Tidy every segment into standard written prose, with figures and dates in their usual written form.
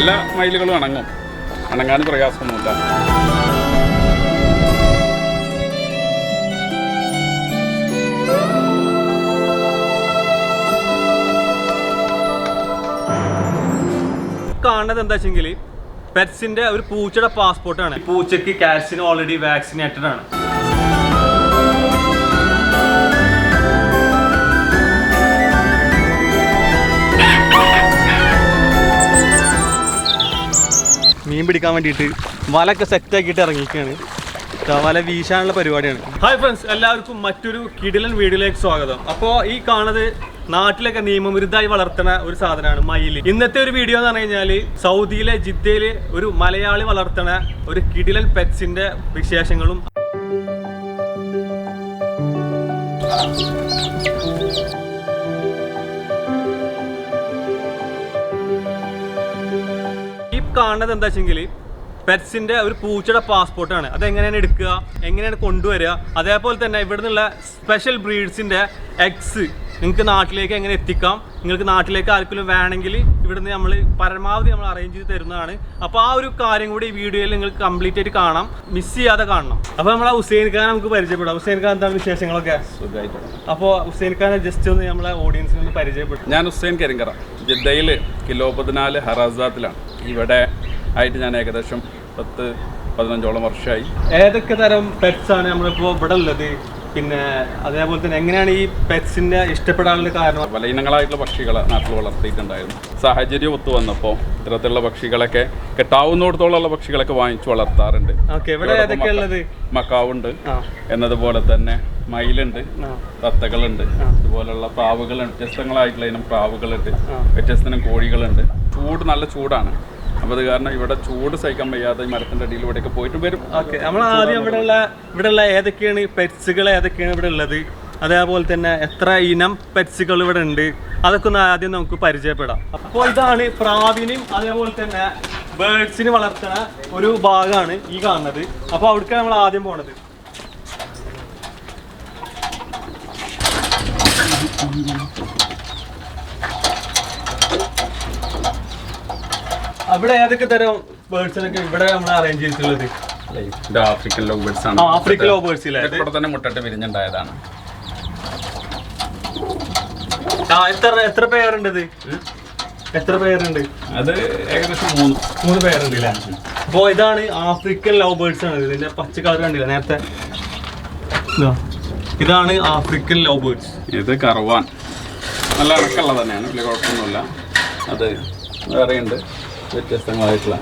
എല്ലാ മയിലുകളും അണങ്ങും, അണങ്ങാനും പ്രയാസമൊന്നുമില്ല. കാണുന്നത് എന്താ വെച്ചെങ്കിൽ പെറ്റ്സിന്റെ ഒരു പൂച്ചയുടെ പാസ്പോർട്ടാണ്. പൂച്ചയ്ക്ക് കാറ്റ്സിന് ഓൾറെഡി വാക്സിനേറ്റഡ് ആണ്. മീൻ പിടിക്കാൻ വേണ്ടിയിട്ട് വലൊക്കെ സെറ്റ് ആക്കിയിട്ട് ഇറങ്ങിയിരിക്കുകയാണ്. വല വീശാനുള്ള പരിപാടിയാണ്. ഹായ് ഫ്രണ്ട്സ്, എല്ലാവർക്കും മറ്റൊരു കിടിലൻ വീഡിയോയിലേക്ക് സ്വാഗതം. അപ്പോൾ ഈ കാണുന്നത് നാട്ടിലൊക്കെ നിയമവിരുദ്ധമായി വളർത്തുന്ന ഒരു സാധനമാണ് മയിൽ. ഇന്നത്തെ ഒരു വീഡിയോ എന്ന് പറഞ്ഞു കഴിഞ്ഞാൽ സൗദിയിലെ ജിദ്ദയിൽ ഒരു മലയാളി വളർത്തുന്ന ഒരു കിടിലൻ പെറ്റ്സിന്റെ വിശേഷങ്ങളും ഈ കാണുന്നത് എന്താ വെച്ചെങ്കിൽ പെറ്റ്സിന്റെ ഒരു പൂച്ചയുടെ പാസ്പോർട്ടാണ്. അതെങ്ങനെയാണ് എടുക്കുക, എങ്ങനെയാണ് കൊണ്ടുവരിക, അതേപോലെ തന്നെ ഇവിടെ നിന്നുള്ള സ്പെഷ്യൽ ബ്രീഡ്സിന്റെ എഗ്സ് നിങ്ങൾക്ക് നാട്ടിലേക്ക് എങ്ങനെ എത്തിക്കാം, നിങ്ങൾക്ക് നാട്ടിലേക്ക് ആർക്കെങ്കിലും വേണമെങ്കിൽ ഇവിടുന്ന് നമ്മൾ പരമാവധി നമ്മൾ അറേഞ്ച് ചെയ്ത് തരുന്നതാണ്. അപ്പോൾ ആ ഒരു കാര്യം കൂടി ഈ വീഡിയോയിൽ നിങ്ങൾക്ക് കംപ്ലീറ്റ് ആയിട്ട് കാണാം, മിസ് ചെയ്യാതെ കാണണം. അപ്പോൾ നമ്മളെ ഹുസൈൻ ഖാൻ നമുക്ക് പരിചയപ്പെടാം. ഹുസൈൻ ഖാൻ എന്താണ് വിശേഷങ്ങളൊക്കെ? അപ്പോൾ ഹുസൈൻ ഖാനെ ജസ്റ്റ് ഒന്ന് നമ്മളെ ഓഡിയൻസിന് ഒന്ന് പരിചയപ്പെടും. ഞാൻ ഹുസൈൻ കരിങ്കറ, ജിദ്ദയിൽ കിലോ 14 ഹറാസാത്തിലാണ്. ഇവിടെ ആയിട്ട് ഞാൻ ഏകദേശം 10-15 വർഷമായി. ഏതൊക്കെ തരം പെറ്റ്സ് ആണ് നമ്മളിപ്പോൾ ഇവിടെ ഉള്ളത്? പിന്നെ അതേപോലെ തന്നെ എങ്ങനെയാണ് ഈ പെറ്റ്സിന്റെ ഇഷ്ടപ്പെടാനുള്ള കാരണം? പല ഇനങ്ങളായിട്ടുള്ള പക്ഷികളെ നാട്ടിൽ വളർത്തിയിട്ടുണ്ടായിരുന്നു. സാഹചര്യം ഒത്തു വന്നപ്പോൾ ഇത്തരത്തിലുള്ള പക്ഷികളൊക്കെ കിട്ടാവുന്നിടത്തോളമുള്ള പക്ഷികളൊക്കെ വാങ്ങിച്ചു വളർത്താറുണ്ട്. മക്കാവുണ്ട്, എന്നതുപോലെ തന്നെ മയിലുണ്ട്, തത്തകളുണ്ട്, അതുപോലുള്ള പ്രാവുകളുണ്ട്, വ്യത്യസ്തങ്ങളായിട്ടുള്ള ഇനം പ്രാവുകളുണ്ട്, വ്യത്യസ്ത കോഴികളുണ്ട്. നല്ല ചൂടാണ്. അപ്പോൾ അത് കാരണം ഇവിടെ ചൂട് സഹിക്കാൻ വയ്യാതെ മരത്തിൻ്റെ അടിയിൽ ഇവിടെയൊക്കെ പോയിട്ട് വരും. ഓക്കെ, നമ്മൾ ആദ്യം ഇവിടെയുള്ള ഏതൊക്കെയാണ് പെറ്റ്സുകൾ ഏതൊക്കെയാണ് ഇവിടെ ഉള്ളത്, അതേപോലെ തന്നെ എത്ര ഇനം പെറ്റ്സുകൾ ഇവിടെ ഉണ്ട്, അതൊക്കെ ഒന്ന് ആദ്യം നമുക്ക് പരിചയപ്പെടാം. അപ്പോൾ ഇതാണ് പ്രാവിനും അതേപോലെ തന്നെ ബേർഡ്സിന് വളർത്തുന്ന ഒരു ഭാഗമാണ് ഈ കാണുന്നത്. അപ്പോൾ അവിടേക്കാണ് നമ്മൾ ആദ്യം പോണത്. അവിടെ ഏതൊക്കെ തരം ബേർഡ്സിനൊക്കെ ഇവിടെ നമ്മൾ അറേഞ്ച് ചെയ്തിട്ടുള്ളത്? ആഫ്രിക്കൻ ലവ് ബേർഡ്സ് ആണ്. ആഫ്രിക്കൻ ലവ് ബേർഡ്സ് ഇവിടെ തന്നെ മുട്ടട്ട് വിരിഞ്ഞുണ്ടായതാണ്. എത്ര പേരുണ്ട്? എത്ര പേരുണ്ട്? അത് ഏകദേശം 3 പേരുണ്ട് അല്ലേ? അപ്പോൾ ഇതാണ് ആഫ്രിക്കൻ ലവ് ബേർഡ്സ് ആണ്. ഇതിന്റെ പച്ച കളർ കണ്ടില്ല നേരത്തെ? ഇതാണ് ആഫ്രിക്കൻ ലവ് ബേർഡ്സ്. ഇത് കറുവാൻ നല്ല ഇറക്കുള്ള തന്നെയാണ്, വലിയ കുഴപ്പമൊന്നുമില്ല. അത് വേറെയുണ്ട്, വ്യത്യസ്തങ്ങളായിട്ടുള്ള.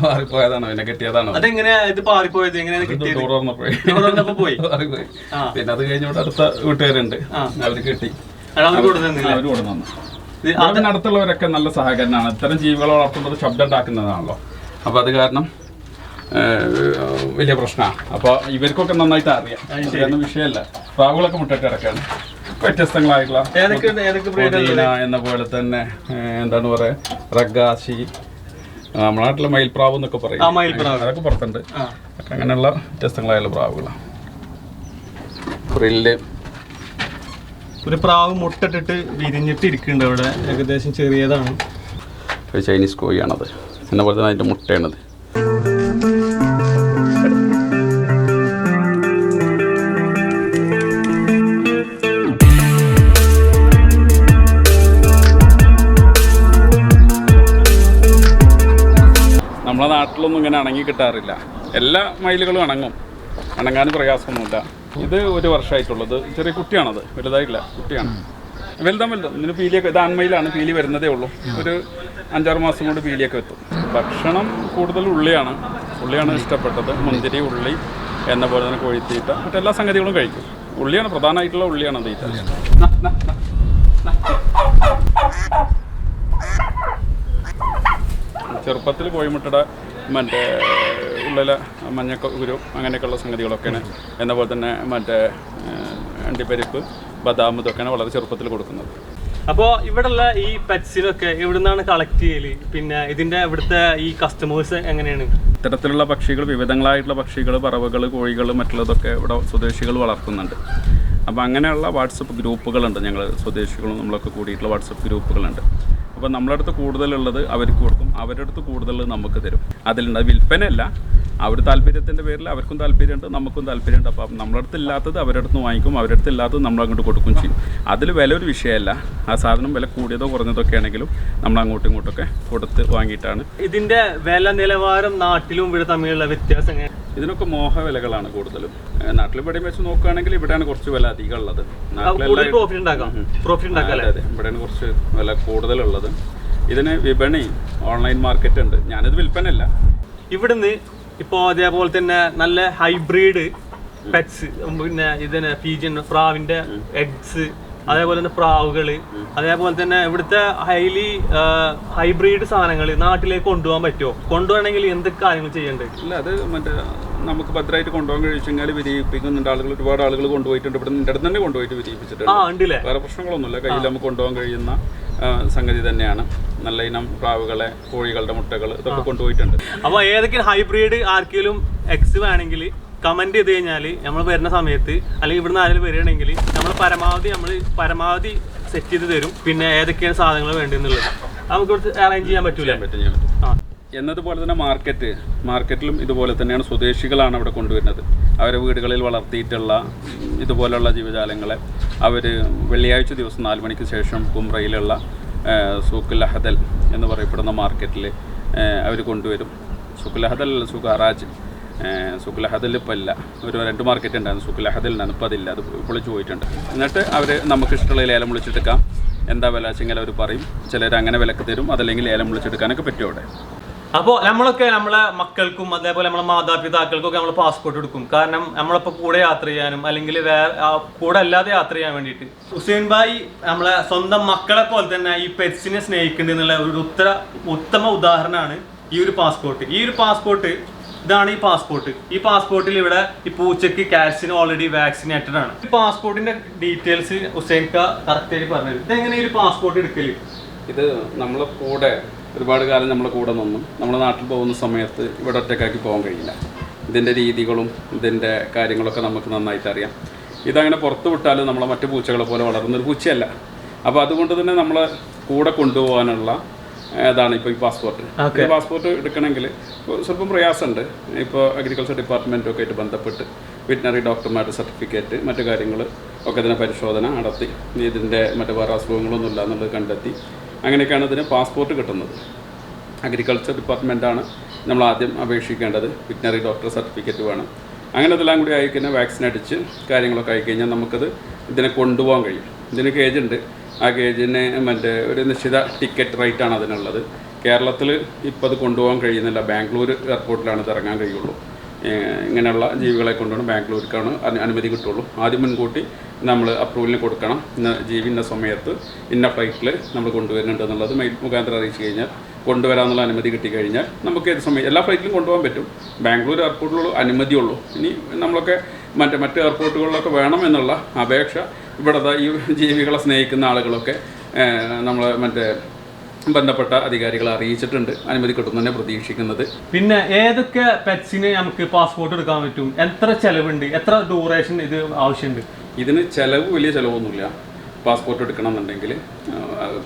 പാറിപ്പോയതാണോ പിന്നെ കിട്ടിയതാണോ? അതെങ്ങനെയാ ഇത് പാറിപ്പോയത്? എങ്ങനെയാണ് കിട്ടിയത്? പോയി പിന്നെ അത് കഴിഞ്ഞോട്ട് അടുത്ത വീട്ടുകാരുണ്ട്, അവര് കിട്ടി, അവര് കൊടുന്നു. അതിനടുത്തുള്ളവരൊക്കെ നല്ല സഹകരണമാണ്. ഇത്തരം ജീവികളെ വളർത്തുന്നത് ശബ്ദം ഉണ്ടാക്കുന്നതാണല്ലോ. അപ്പോൾ അത് കാരണം വലിയ പ്രശ്നമാണ്. അപ്പോൾ ഇവർക്കൊക്കെ നന്നായിട്ട് അറിയാം, കാരണം വിഷയമല്ല. പ്രാവുകളൊക്കെ മുട്ടിട്ട് കിടക്കാണ്. വ്യത്യസ്തങ്ങളായിട്ടുള്ള എന്ന പോലെ തന്നെ എന്താണ് പറയാ, റഗാശി, നമ്മുടെ നാട്ടിലെ മയിൽപ്രാവ് എന്നൊക്കെ പറയും, അതൊക്കെ പുറത്തുണ്ട്. അങ്ങനെയുള്ള വ്യത്യസ്തങ്ങളായുള്ള പ്രാവുകളാണ്. ഫ്രില്ല് ഒരു പ്രാവ് മുട്ടിട്ടിട്ട് വിരിഞ്ഞിട്ട് ഇരിക്കുന്നുണ്ട് അവിടെ, ഏകദേശം ചെറിയതാണ്. ഒരു ചൈനീസ് കോഴിയാണത്, എന്ന പോലെ തന്നെ അതിൻ്റെ മുട്ടയാണത്. നമ്മളെ നാട്ടിലൊന്നും ഇങ്ങനെ അണങ്ങി കിട്ടാറില്ല. എല്ലാ മയിലുകളും അണങ്ങും, അണങ്ങാനും പ്രയാസമൊന്നുമില്ല. ഇത് 1 വർഷമായിട്ടുള്ളത്. ചെറിയ കുട്ടിയാണത്, വലുതായിട്ടില്ല, കുട്ടിയാണ്. വലുതാൻ ഇതിന് പീലിയൊക്കെ, ഇത് ആൺമയിലാണ്, പീലി വരുന്നതേ ഉള്ളൂ. ഒരു 5-6 മാസം കൊണ്ട് പീലിയൊക്കെ എത്തും. ഭക്ഷണം കൂടുതൽ ഉള്ളിയാണ് ഇഷ്ടപ്പെട്ടത്. മുന്തിരി, ഉള്ളി, എന്ന പോലെ തന്നെ കോഴിത്തീറ്റ, മറ്റെല്ലാ സംഗതികളും കഴിക്കും. ഉള്ളിയാണ് പ്രധാനമായിട്ടുള്ള, ഉള്ളിയാണ് തീറ്റ. ചെറുപ്പത്തിൽ കോഴിമുട്ടയുടെ മറ്റേ ഉള്ളിലെ മഞ്ഞക്കുരു അങ്ങനെയൊക്കെയുള്ള സംഗതികളൊക്കെയാണ്. എന്ന പോലെ തന്നെ മറ്റേ അണ്ടിപ്പരിപ്പ്, ബദാം, ഇതൊക്കെയാണ് വളരെ ചെറുപ്പത്തിൽ കൊടുക്കുന്നത്. അപ്പോൾ ഇവിടെയുള്ള ഈ പെറ്റ്സിനൊക്കെ എവിടെ നിന്നാണ് കളക്ട് ചെയ്യല്? പിന്നെ ഇതിൻ്റെ ഇവിടുത്തെ ഈ കസ്റ്റമേഴ്സ് എങ്ങനെയാണ്? ഇത്തരത്തിലുള്ള പക്ഷികൾ, വിവിധങ്ങളായിട്ടുള്ള പക്ഷികൾ, പറവകൾ, കോഴികൾ, മറ്റുള്ളതൊക്കെ ഇവിടെ സ്വദേശികൾ വളർത്തുന്നുണ്ട്. അപ്പോൾ അങ്ങനെയുള്ള വാട്സപ്പ് ഗ്രൂപ്പുകളുണ്ട്. ഞങ്ങൾ സ്വദേശികളും നമ്മളൊക്കെ കൂടിയിട്ടുള്ള വാട്സപ്പ് ഗ്രൂപ്പുകളുണ്ട്. അപ്പോൾ നമ്മളെ അടുത്ത് കൂടുതലുള്ളത് അവർക്ക് കൊടുക്കും, അവരുടെ അടുത്ത് കൂടുതലുള്ളത് നമുക്ക് തരും. അതിലുണ്ട് വിൽപ്പനയല്ല, അവർ താല്പര്യത്തിൻ്റെ പേരിൽ അവർക്കും താല്പര്യമുണ്ട്, നമുക്കും താല്പര്യമുണ്ട്. അപ്പം നമ്മുടെ അടുത്ത് ഇല്ലാത്തത് അവരുടെ അടുത്ത് വാങ്ങിക്കും, അവരുടെ അടുത്ത് ഇല്ലാത്തത് നമ്മൾ അങ്ങോട്ട് കൊടുക്കും ചെയ്യും. അതിൽ വില ഒരു വിഷയമല്ല. ആ സാധനം വില കൂടിയതോ കുറഞ്ഞതൊക്കെ ആണെങ്കിലും നമ്മൾ അങ്ങോട്ടും ഇങ്ങോട്ടൊക്കെ കൊടുത്ത് വാങ്ങിയിട്ടാണ്. ഇതിൻ്റെ വില നിലവാരം നാട്ടിലും ഇവിടെ തമ്മിലുള്ള വ്യത്യാസം എങ്ങനെ? ഇതിനൊക്കെ മോഹ വിലകളാണ് കൂടുതലും. നാട്ടിൽ ഇവിടെ വെച്ച് നോക്കുകയാണെങ്കിൽ ഇവിടെയാണ് കുറച്ച് വില അധികം ഉള്ളത്. അതെ, ഇവിടെയാണ് കുറച്ച് വില കൂടുതലുള്ളത്. ഇതിന് വിപണി ഓൺലൈൻ മാർക്കറ്റ് ഉണ്ട്. ഞാനിത് വിൽപ്പനയല്ല. ഇവിടുന്ന് ഇപ്പോൾ അതേപോലെ തന്നെ നല്ല ഹൈബ്രിഡ് പെറ്റ്സ്, പിന്നെ ഇതിന് പീജിയൻ പ്രാവിൻ്റെ എഗ്സ്, അതേപോലെ തന്നെ പ്രാവുകൾ, അതേപോലെ തന്നെ ഇവിടുത്തെ ഹൈബ്രിഡ് സാധനങ്ങൾ നാട്ടിലേക്ക് കൊണ്ടുപോകാൻ പറ്റുമോ? കൊണ്ടുപോകണമെങ്കിൽ എന്തൊക്കെ കാര്യങ്ങൾ ചെയ്യേണ്ടത്? ഇല്ല, അത് മറ്റേ നമുക്ക് ഭദ്രമായിട്ട് കൊണ്ടുപോകാൻ കഴിച്ചെങ്കിൽ വിരിയിപ്പിക്കുന്നുണ്ട് ആളുകൾ. ഒരുപാട് ആളുകൾ കൊണ്ടുപോയിട്ടുണ്ട്. ഇവിടെ നിന്റെ അടുത്ത് തന്നെ കൊണ്ടുപോയിട്ട് വിരിയിപ്പിച്ചിട്ടുണ്ട്. വേറെ പ്രശ്നങ്ങളൊന്നുമില്ല. കയ്യിൽ നമുക്ക് കൊണ്ടുപോകാൻ കഴിയുന്ന സംഗതി തന്നെയാണ്. നല്ല ഇനം പ്രാവുകളെ, കോഴികളുടെ മുട്ടകൾ ഇതൊക്കെ കൊണ്ടുപോയിട്ടുണ്ട്. അപ്പോൾ ഏതൊക്കെ ഹൈബ്രിഡ് ആർക്കെങ്കിലും എക്സ് വേണമെങ്കിൽ കമൻറ്റ് ചെയ്ത് കഴിഞ്ഞാൽ നമ്മൾ വരുന്ന സമയത്ത്, അല്ലെങ്കിൽ ഇവിടുന്ന് ആരെങ്കിലും വരികയാണെങ്കിൽ നമ്മൾ പരമാവധി സെറ്റ് ചെയ്ത് തരും. പിന്നെ ഏതൊക്കെയാണ് സാധനങ്ങൾ വേണ്ടതെന്നുള്ളത് നമുക്ക് അറേഞ്ച് ചെയ്യാൻ പറ്റൂല. എന്നതുപോലെ തന്നെ മാർക്കറ്റിലും ഇതുപോലെ തന്നെയാണ്. സ്വദേശികളാണ് അവിടെ കൊണ്ടുവരുന്നത്. അവരെ വീടുകളിൽ വളർത്തിയിട്ടുള്ള ഇതുപോലുള്ള ജീവജാലങ്ങളെ അവർ വെള്ളിയാഴ്ച ദിവസം 4 മണിക്ക് ശേഷം കുംറയിലുള്ള സൂഖുൽ അഹദൽ എന്ന് പറയപ്പെടുന്ന മാർക്കറ്റിൽ അവർ കൊണ്ടുവരും. സൂഖുൽ അഹദൽ, സൂഖ് അറാജ്. സൂഖുൽ അഹദൽ ഇപ്പോൾ ഇല്ല. ഒരു 2 മാർക്കറ്റ് ഉണ്ടായിരുന്നു സൂഖുൽ അഹദലിനാണ്, ഇപ്പോൾ അതില്ല, അത് പൊളിച്ചു പോയിട്ടുണ്ട്. എന്നിട്ട് അവർ നമുക്ക് ഇഷ്ടമുള്ള ലേലം വിളിച്ചെടുക്കാം. എന്താ വില വെച്ചെങ്കിൽ അവർ പറയും. ചിലർ അങ്ങനെ വിലക്ക് തരും, അതല്ലെങ്കിൽ ലേലം വിളിച്ചെടുക്കാനൊക്കെ പറ്റും അവിടെ. അപ്പോൾ നമ്മളൊക്കെ നമ്മളെ മക്കൾക്കും അതേപോലെ നമ്മളെ മാതാപിതാക്കൾക്കൊക്കെ നമ്മൾ പാസ്പോർട്ട് എടുക്കും. കാരണം നമ്മളിപ്പോൾ കൂടെ യാത്ര ചെയ്യാനും അല്ലെങ്കിൽ കൂടെ അല്ലാതെ യാത്ര ചെയ്യാൻ വേണ്ടിയിട്ട്. ഹുസൈൻ ഭായി നമ്മളെ സ്വന്തം മക്കളെ പോലെ തന്നെ ഈ പെറ്റ്സിനെ സ്നേഹിക്കുന്നുണ്ടെന്നുള്ള ഒരു ഉത്തമ ഉദാഹരണമാണ് ഈ ഒരു പാസ്പോർട്ട്. ഇതാണ് ഈ പാസ്പോർട്ടിൽ ഇവിടെ ഈ പൂച്ചയ്ക്ക് കാറ്റ്സിന് ഓൾറെഡി വാക്സിനേറ്റഡ് ആണ്. ഈ പാസ്പോർട്ടിന്റെ ഡീറ്റെയിൽസ് ഹുസൈൻ കറക്റ്റായിട്ട് പറഞ്ഞത്. ഇതെങ്ങനെ ഈ പാസ്പോർട്ട് എടുക്കല്? ഇത് നമ്മളെ കൂടെ ഒരുപാട് കാലം നമ്മളെ കൂടെ നിന്നും നമ്മുടെ നാട്ടിൽ പോകുന്ന സമയത്ത് ഇവിടെ ഒറ്റക്കാക്കി പോകാൻ കഴിയില്ല. ഇതിൻ്റെ രീതികളും ഇതിൻ്റെ കാര്യങ്ങളൊക്കെ നമുക്ക് നന്നായിട്ട് അറിയാം. ഇതങ്ങനെ പുറത്ത് വിട്ടാലും നമ്മളെ മറ്റു പൂച്ചകളെ പോലെ വളർന്നൊരു പൂച്ചയല്ല. അപ്പോൾ അതുകൊണ്ട് തന്നെ നമ്മളെ കൂടെ കൊണ്ടുപോകാനുള്ള അതാണ് ഇപ്പോൾ ഈ പാസ്പോർട്ട്. പാസ്പോർട്ട് എടുക്കണമെങ്കിൽ സ്വല്പം പ്രയാസമുണ്ട്. ഇപ്പോൾ അഗ്രികൾച്ചർ ഡിപ്പാർട്ട്മെൻറ്റൊക്കെ ആയിട്ട് ബന്ധപ്പെട്ട് വെറ്റിനറി ഡോക്ടർമാരുടെ സർട്ടിഫിക്കറ്റ് മറ്റു കാര്യങ്ങൾ ഒക്കെ ഇതിനെ പരിശോധന നടത്തി ഇതിൻ്റെ മറ്റു വേറെ അസുഖങ്ങളൊന്നുമില്ല എന്നുള്ളത് കണ്ടെത്തി അങ്ങനെയൊക്കെയാണ് ഇതിന് പാസ്പോർട്ട് കിട്ടുന്നത്. അഗ്രികൾച്ചർ ഡിപ്പാർട്ട്മെൻറ്റാണ് നമ്മൾ ആദ്യം അപേക്ഷിക്കേണ്ടത്. വെറ്റിനറി ഡോക്ടർ സർട്ടിഫിക്കറ്റ് വേണം. അങ്ങനെ ഇതെല്ലാം കൂടി ആയിക്കഴിഞ്ഞാൽ വാക്സിൻ അടിച്ച് കാര്യങ്ങളൊക്കെ ആയിക്കഴിഞ്ഞാൽ നമുക്കത് ഇതിനെ കൊണ്ടുപോകാൻ കഴിയും. ഇതിന് കേജുണ്ട്. ആ കേജിന് മറ്റേ ഒരു നിശ്ചിത ടിക്കറ്റ് റേറ്റാണ് അതിനുള്ളത്. കേരളത്തിൽ ഇപ്പോൾ അത് കൊണ്ടുപോകാൻ കഴിയുന്നില്ല. ബാംഗ്ലൂർ എയർപോർട്ടിലാണ് ഇത് ഇറങ്ങാൻ കഴിയുള്ളൂ. ഇങ്ങനെയുള്ള ജീവികളെ കൊണ്ടുപോകണം ബാംഗ്ലൂർക്കാണ് അനുമതി കിട്ടുള്ളൂ. ആദ്യം മുൻകൂട്ടി നമ്മൾ അപ്രൂവലിന് കൊടുക്കണം. ഇന്ന ജീവി ഇന്ന സമയത്ത് ഇന്ന ഫ്ലൈറ്റിൽ നമ്മൾ കൊണ്ടുവരുന്നുണ്ട് എന്നുള്ളത് മുഖാന്തരം അറിയിച്ചു കഴിഞ്ഞാൽ കൊണ്ടുവരാമെന്നുള്ള അനുമതി കിട്ടിക്കഴിഞ്ഞാൽ നമുക്ക് ഏത് സമയം എല്ലാ ഫ്ലൈറ്റിലും കൊണ്ടുപോകാൻ പറ്റും. ബാംഗ്ലൂർ എയർപോർട്ടിലുള്ള അനുമതിയുള്ളൂ. ഇനി നമ്മളൊക്കെ മറ്റ് എയർപോർട്ടുകളിലൊക്കെ വേണം എന്നുള്ള അപേക്ഷ ഇവിടുത്തെ ഈ ജീവികളെ സ്നേഹിക്കുന്ന ആളുകളൊക്കെ നമ്മൾ ബന്ധപ്പെട്ട അധികാരികളെ അറിയിച്ചിട്ടുണ്ട്. അനുമതി കിട്ടുന്നതന്നെ പ്രതീക്ഷിക്കുന്നത്. പിന്നെ ഏതൊക്കെ പെറ്റ്സിന് നമുക്ക് പാസ്പോർട്ട് എടുക്കാൻ പറ്റും? എത്ര ചിലവുണ്ട്? എത്ര ഡ്യൂറേഷൻ ഇത് ആവശ്യമുണ്ട്? ഇതിന് വലിയ ചിലവൊന്നുമില്ല. പാസ്പോർട്ട് എടുക്കണം എന്നുണ്ടെങ്കിൽ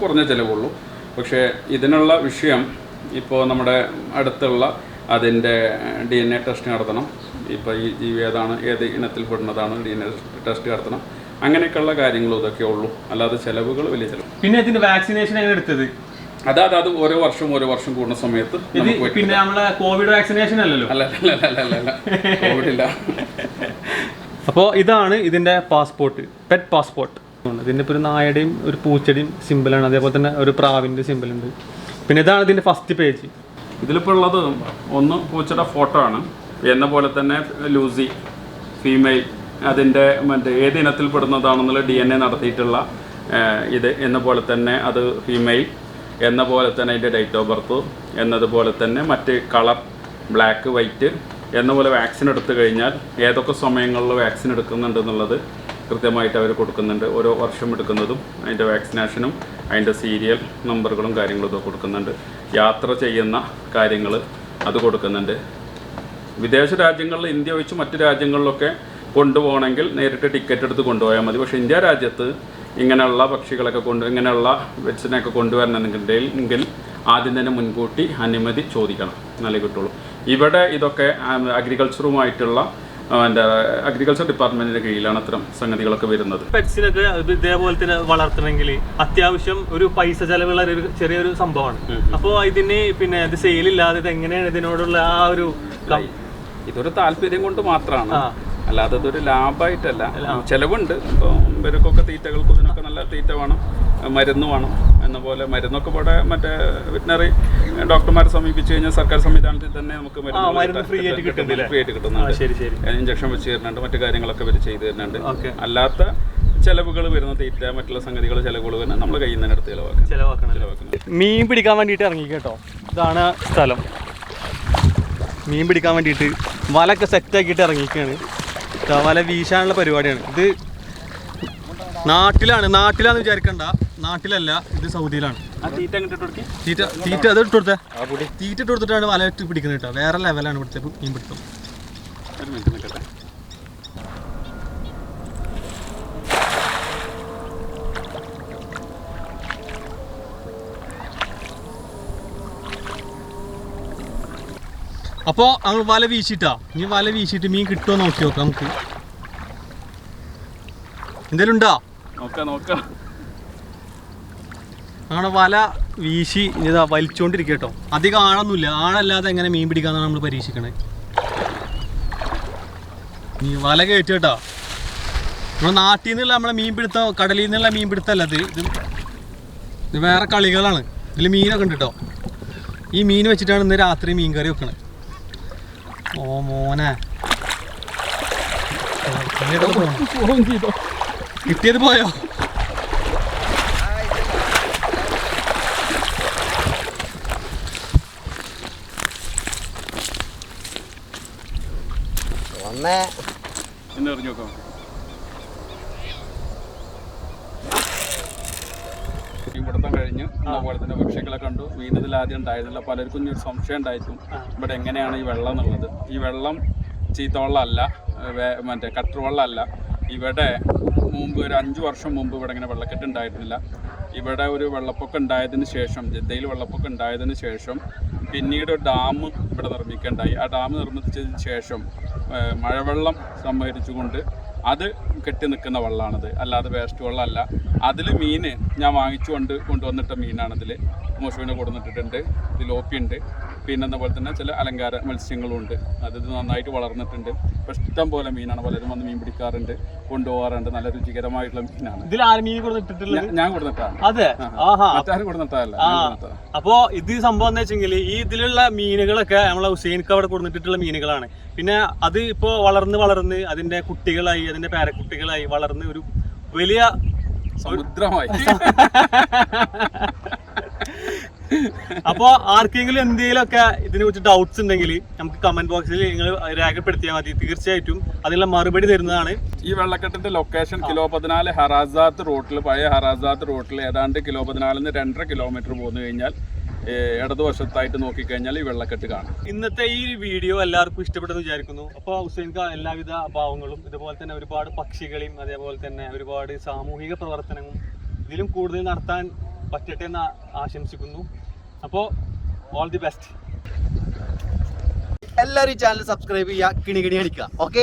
കുറഞ്ഞ ചിലവുള്ളൂ. പക്ഷേ ഇതിനുള്ള വിഷയം ഇപ്പോൾ നമ്മുടെ അടുത്തുള്ള അതിൻ്റെ DNA ടെസ്റ്റ് നടത്തണം. ഇപ്പോൾ ഈ ജീവി ഏത് ഇനത്തിൽപ്പെടുന്നതാണ് DNA ടെസ്റ്റ് നടത്തണം. അങ്ങനെയൊക്കെയുള്ള കാര്യങ്ങളും ഇതൊക്കെ ഉള്ളൂ. അല്ലാതെ ചിലവുകൾ വലിയ ചിലവ്. പിന്നെ ഇതിൻ്റെ വാക്സിനേഷൻ എങ്ങനെ എടുത്തത്? അത് ഓരോ വർഷം കൂടുന്ന സമയത്ത്. പിന്നെ നമ്മളെ കോവിഡ് വാക്സിനേഷൻ അല്ലല്ലോ? അല്ല, കോവിഡ് ഇല്ല. അപ്പോൾ ഇതാണ് ഇതിൻ്റെ പാസ്പോർട്ട്, പെറ്റ് പാസ്പോർട്ട്. ഇതിൻ്റെ ഇപ്പോൾ ഒരു നായയുടെയും ഒരു പൂച്ചയുടെയും സിമ്പിളാണ്. അതേപോലെ തന്നെ ഒരു പ്രാവിൻ്റെ സിമ്പിളുണ്ട്. പിന്നെ ഇതാണ് ഇതിൻ്റെ ഫസ്റ്റ് പേജ്. ഇതിലിപ്പോൾ ഉള്ളത് ഒന്ന് പൂച്ചയുടെ ഫോട്ടോ ആണ്. എന്ന പോലെ തന്നെ ലൂസി ഫീമെയിൽ, അതിൻ്റെ ഏത് ഇനത്തിൽപ്പെടുന്നതാണെന്നുള്ള DNA നടത്തിയിട്ടുള്ള ഇത് എന്ന പോലെ തന്നെ അത് ഫീമെയിൽ എന്ന പോലെ തന്നെ അതിൻ്റെ ഡേറ്റ് ഓഫ് ബർത്ത് എന്നതുപോലെ തന്നെ മറ്റ് കളർ ബ്ലാക്ക് വൈറ്റ് എന്ന പോലെ വാക്സിൻ എടുത്തു കഴിഞ്ഞാൽ ഏതൊക്കെ സമയങ്ങളിൽ വാക്സിൻ എടുക്കുന്നുണ്ട് എന്നുള്ളത് കൃത്യമായിട്ട് അവർ കൊടുക്കുന്നുണ്ട്. ഓരോ വർഷം എടുക്കുന്നതും അതിൻ്റെ വാക്സിനേഷനും അതിൻ്റെ സീരിയൽ നമ്പറുകളും കാര്യങ്ങളും ഇതൊക്കെ കൊടുക്കുന്നുണ്ട്. യാത്ര ചെയ്യുന്ന കാര്യങ്ങൾ അത് കൊടുക്കുന്നുണ്ട്. വിദേശ രാജ്യങ്ങളിൽ ഇന്ത്യ ഒഴിച്ച് മറ്റ് രാജ്യങ്ങളിലൊക്കെ കൊണ്ടുപോകണമെങ്കിൽ നേരിട്ട് ടിക്കറ്റ് എടുത്ത് കൊണ്ടുപോയാൽ മതി. പക്ഷേ ഇന്ത്യ രാജ്യത്ത് ഇങ്ങനെയുള്ള പക്ഷികളൊക്കെ ഇങ്ങനെയുള്ള വെറ്റ്സിനെയൊക്കെ കൊണ്ടുവരണമെന്നുണ്ടെങ്കിൽ ആദ്യം തന്നെ മുൻകൂട്ടി അനുമതി ചോദിക്കണം, എന്നാലേ കിട്ടുള്ളൂ. ഇവിടെ ഇതൊക്കെ അഗ്രികൾച്ചറുമായിട്ടുള്ള അഗ്രികൾച്ചർ ഡിപ്പാർട്ട്മെന്റിന്റെ കീഴിലാണ് അത്തരം സംഗതികളൊക്കെ വരുന്നത്. പെറ്റ്സിനൊക്കെ ഇതേപോലെ തന്നെ വളർത്തണമെങ്കിൽ അത്യാവശ്യം ഒരു പൈസ ചെലവുള്ള ഒരു ചെറിയൊരു സംഭവമാണ്. അപ്പോൾ ഇതിന് പിന്നെ ഇത് സെയിലില്ലാതെ ഇത് എങ്ങനെയാണ് ഇതിനോടുള്ള ആ ഒരു ഇതൊരു താല്പര്യം കൊണ്ട് മാത്രമാണ്, അല്ലാതെ ഇതൊരു ലാഭമായിട്ടല്ല. ചിലവുണ്ട്. ഇപ്പോൾ ഇവർക്കൊക്കെ തീറ്റകൾക്കും ഇതിനൊക്കെ നല്ല തീറ്റ വേണം, മരുന്ന് വേണം. എന്ന പോലെ മരുന്നൊക്കെ ഇവിടെ മറ്റേ വെറ്റിനറി ഡോക്ടർമാരെ സമീപിച്ചു കഴിഞ്ഞാൽ സർക്കാർ സംവിധാനത്തിൽ തന്നെ നമുക്ക് മരുന്ന് ഫ്രീ ആയിട്ട് കിട്ടുന്നുണ്ട്. ഇഞ്ചക്ഷൻ വെച്ച് തരുന്നുണ്ട്, മറ്റു കാര്യങ്ങളൊക്കെ ഇവർ ചെയ്തു തരുന്നുണ്ട്. അല്ലാത്ത ചെലവുകൾ വരുന്ന തീറ്റ മറ്റുള്ള സംഗതികൾ ചെലവുകൾ വരുന്ന നമ്മൾ കയ്യിൽ നിന്ന് എടുത്ത് ചെലവാക്കണം. മീൻ പിടിക്കാൻ വേണ്ടിയിട്ട് ഇറങ്ങി കേട്ടോ. ഇതാണ് സ്ഥലം. മീൻ പിടിക്കാൻ വേണ്ടിയിട്ട് വലൊക്കെ സെറ്റാക്കിയിട്ട് ഇറങ്ങിയിരിക്കുകയാണ്. വല വീശാനുള്ള പരിപാടിയാണ്. ഇത് നാട്ടിലാന്ന് വിചാരിക്കണ്ട, നാട്ടിലല്ല, ഇത് സൗദിയിലാണ്. തീറ്റ അത് ഇട്ട് കൊടുത്തേ. തീറ്റ ഇട്ട് കൊടുത്തിട്ടാണ് വല ഇട്ട് പിടിക്കുന്നത് കേട്ടോ. വേറെ ലെവലാണ് ഇവിടുത്തെ മീൻ പിടുത്തം. അപ്പോൾ നമ്മൾ വല വീശിട്ടാ, ഇനി വല വീശിട്ട് മീൻ കിട്ടുമോ നോക്കി നോക്കാം. നമുക്ക് എന്തേലും ഉണ്ടോ നോക്കാം. അങ്ങനെ വല വീശി ഇതാ വലിച്ചോണ്ടിരിക്കുക കേട്ടോ. അധികം ആഴൊന്നുമില്ല. ആഴല്ലാതെ എങ്ങനെ മീൻ പിടിക്കാന്നാണ് നമ്മൾ പരീക്ഷിക്കണേ. ഈ വല കയറ്റി കേട്ടോ. നമ്മുടെ നാട്ടിൽ നിന്നുള്ള നമ്മളെ മീൻ പിടുത്തം, കടലിൽ നിന്നുള്ള മീൻ പിടുത്തല്ല ഇത് വേറെ കളികളാണ്. ഇതിൽ മീനൊക്കെ ഉണ്ട് കേട്ടോ. ഈ മീൻ വെച്ചിട്ടാണ് ഇന്ന് രാത്രി മീൻ കറി വെക്കണത്. ഓ മോനെ, കിട്ടിയത് പോയോ? പിടുത്തം കഴിഞ്ഞ് അതുപോലെ തന്നെ പക്ഷികളെ കണ്ടു. മീനതിൽ ആദ്യം ഉണ്ടായിരുന്നില്ല. പലർക്കും ഒരു സംശയം ഉണ്ടായിരിക്കും ഇവിടെ എങ്ങനെയാണ് ഈ വെള്ളം എന്നുള്ളത്. ഈ വെള്ളം ചീത്തവെള്ളമല്ല, മറ്റേ കട്ടർ വെള്ളമല്ല. ഇവിടെ മുമ്പ് ഒരു 5 വർഷം മുമ്പ് ഇവിടെ ഇങ്ങനെ വെള്ളക്കെട്ട് ഉണ്ടായിരുന്നില്ല. ഇവിടെ ഒരു വെള്ളപ്പൊക്കം ഉണ്ടായതിന് ശേഷം, ജദ്ദയിൽ വെള്ളപ്പൊക്കം ഉണ്ടായതിന് ശേഷം പിന്നീട് ഒരു ഡാം ഇവിടെ നിർമ്മിക്കുകയുണ്ടായി. ആ ഡാം നിർമ്മിച്ചതിന് ശേഷം മഴവെള്ളം സംഭരിച്ചുകൊണ്ട് അത് കെട്ടി നിൽക്കുന്ന വെള്ളമാണത്, അല്ലാതെ വേസ്റ്റ് വെള്ളമല്ല. അതിൽ മീൻ ഞാൻ കൊണ്ടുവന്നിട്ട മീനാണിതിൽ. മോശുവിനെ കൊടുത്തിട്ടുണ്ട്. ഇതിൽ ഓപ്പിയുണ്ട്. പിന്നെ അതുപോലെ തന്നെ ചില അലങ്കാര മത്സ്യങ്ങളും ഉണ്ട്. അത് നന്നായിട്ട് വളർന്നിട്ടുണ്ട്. ഇപ്പം ഇഷ്ടം പോലെ മീനാണ്. പലരും വന്ന് മീൻ പിടിക്കാറുണ്ട്, കൊണ്ടുപോകാറുണ്ട്. നല്ല രുചികരമായിട്ടുള്ള മീനാണ്. ഞാൻ കൊടുത്തിട്ടാണ്. മറ്റാരും കൊടുത്തിട്ടല്ല. അപ്പോ ഇത് സംഭവം എന്ന് വെച്ചെങ്കിൽ ഈ ഇതിലുള്ള മീനുകളൊക്കെ നമ്മളെ ഹുസൈൻക്ക് അവിടെ കൊടുത്തിട്ടുള്ള മീനുകളാണ്. പിന്നെ അത് ഇപ്പോൾ വളർന്ന് അതിന്റെ കുട്ടികളായി, അതിന്റെ പേരക്കുട്ടികളായി വളർന്ന് ഒരു വലിയ സമുദ്രമായി. അപ്പോൾ ആർക്കെങ്കിലും എന്തെങ്കിലുമൊക്കെ ഇതിനെ കുറിച്ച് ഡൗട്ട്സ് ഉണ്ടെങ്കിൽ നമുക്ക് കമന്റ് ബോക്സിൽ നിങ്ങൾ രേഖപ്പെടുത്തിയാൽ മതി. തീർച്ചയായിട്ടും അതിനുള്ള മറുപടി തരുന്നതാണ്. ഈ വെള്ളക്കെട്ടിന്റെ ലൊക്കേഷൻ കിലോ 14 ഹറാസാത്ത് റോട്ടിൽ, പഴയ ഹറാസാത്ത് റോട്ടിൽ ഏതാണ്ട് കിലോ 14 2.5 കിലോമീറ്റർ പോന്നു കഴിഞ്ഞാൽ ഇടതുവശത്തായിട്ട് നോക്കിക്കഴിഞ്ഞാൽ ഈ വെള്ളക്കെട്ട് കാണാം. ഇന്നത്തെ ഈ വീഡിയോ എല്ലാവർക്കും ഇഷ്ടപ്പെട്ടെന്ന് വിചാരിക്കുന്നു. അപ്പോൾ ഹുസൈൻക്ക് എല്ലാവിധ ഭാവങ്ങളും, ഇതുപോലെ തന്നെ ഒരുപാട് പക്ഷികളെയും അതേപോലെ തന്നെ ഒരുപാട് സാമൂഹിക പ്രവർത്തനവും ഇതിലും കൂടുതൽ നടത്താൻ പറ്റട്ടെ എന്ന് ആശംസിക്കുന്നു. അപ്പോൾ ഓൾ ദി ബെസ്റ്റ്. എല്ലാവരും ഈ ചാനൽ സബ്സ്ക്രൈബ് ചെയ്യുക, കിണി അടിക്കുക. ഓക്കെ.